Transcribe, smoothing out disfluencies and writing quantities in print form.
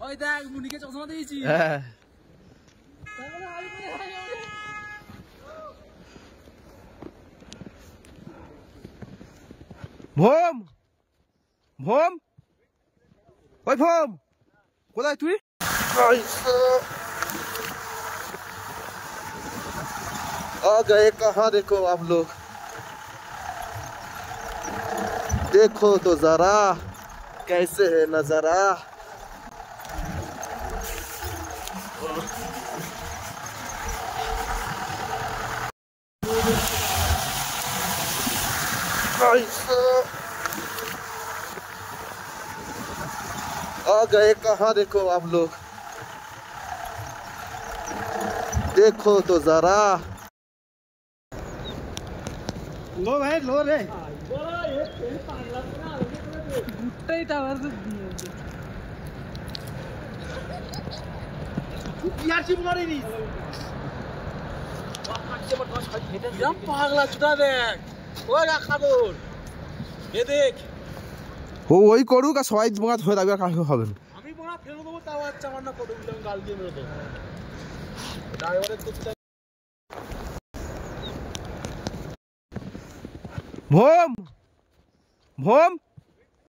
ওই দেখ মুনিকে চশমা দিয়েছি। হ্যাঁ ভোম ভোম ওই ভোম কোথায় তুই? आ गए कहाँ देखो आप लोग, देखो तो जरा कैसे है नजारा। आ गए कहाँ देखो आप लोग, देखो तो जरा। लो भाई लो रे গুটটাই টাওয়ার দিয়ে ইয়ারছি মারিনি পাগলা ছুটা দেখ ওই খাবর এ দেখ ও ওই করুক আর সবাই তোমার ধরে রাখবে, কাজ হবে না। আমি বড়া ফেলে দেবো তাও আচ্ছা আমার না কতগুলো গাল দিয়ে মেরে দেবো ড্রাইভারের তো ভোম ভোম